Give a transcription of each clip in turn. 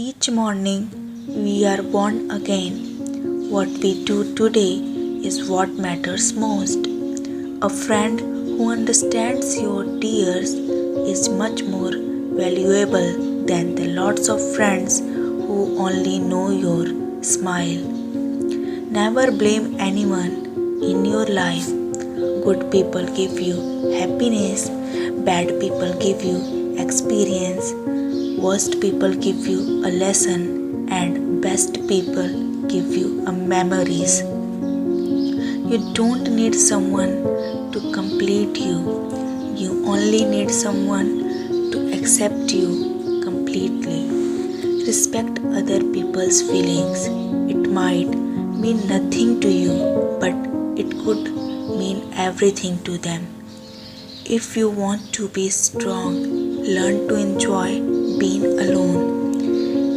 Each morning we are born again. What we do today is what matters most. A friend who understands your tears is much more valuable than the lots of friends who only know your smile. Never blame anyone in your life. Good people give you happiness, bad people give you experience, worst people give you a lesson, and best people give you a memories. You don't need someone to complete you. You only need someone to accept you completely. Respect other people's feelings. It might mean nothing to you, but it could mean everything to them. If you want to be strong, learn to enjoy being alone.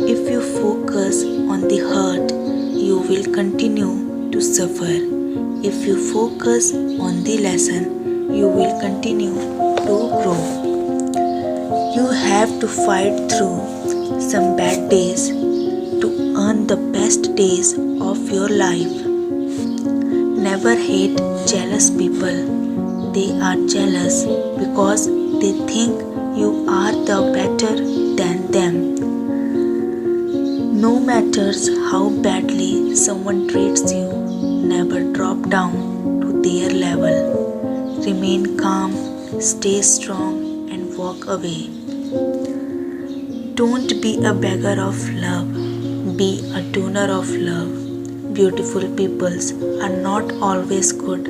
If you focus on the hurt, you will continue to suffer. If you focus on the lesson, you will continue to grow. You have to fight through some bad days to earn the best days of your life. Never hate jealous people. They are jealous because they think you are the better than them. No matters how badly someone treats you, never drop down to their level. Remain calm, stay strong, and walk away. Don't be a beggar of love, be a donor of love. Beautiful peoples are not always good,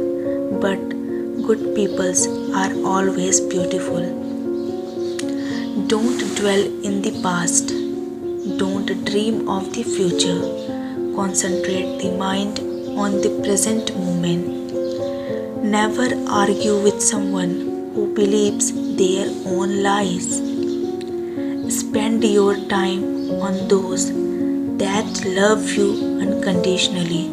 but good peoples are always beautiful. Don't dwell in the past. Don't dream of the future. Concentrate the mind on the present moment. Never argue with someone who believes their own lies. Spend your time on those that love you unconditionally.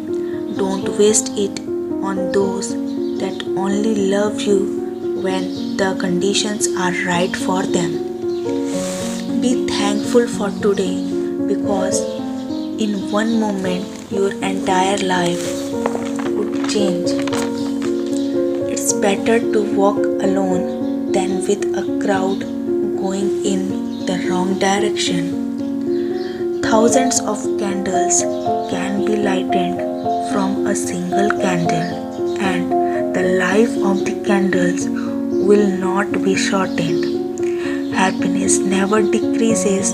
Don't waste it on those that only love you when the conditions are right for them. Be thankful for today because in one moment your entire life could change. It's better to walk alone than with a crowd going in the wrong direction. Thousands of candles can be lighted from a single candle, and the life of the candles will not be shortened. Happiness never decreases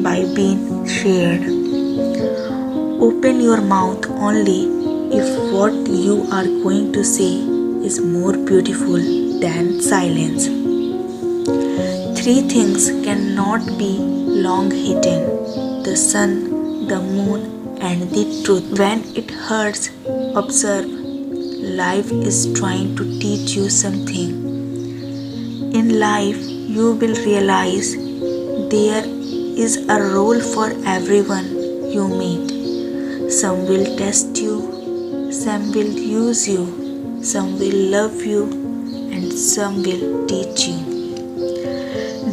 by being shared. Open your mouth only if what you are going to say is more beautiful than silence. Three things cannot be long hidden: the sun, the moon, and the truth. When it hurts, observe. Life is trying to teach you something. In life, you will realize there is a role for everyone you meet. Some will test you, some will use you, some will love you, and some will teach you.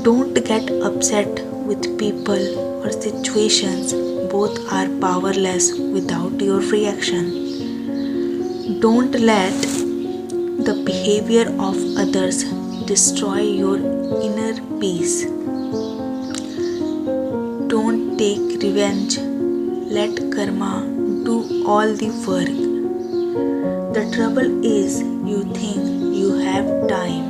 Don't get upset with people or situations, both are powerless without your reaction. Don't let the behavior of others destroy your inner peace. Don't take revenge, let karma do all the work. The trouble is you think you have time.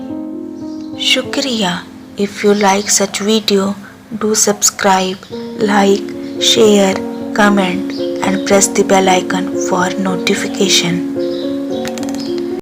Shukriya. If you like such video, do subscribe, like, share, comment and press the bell icon for notification.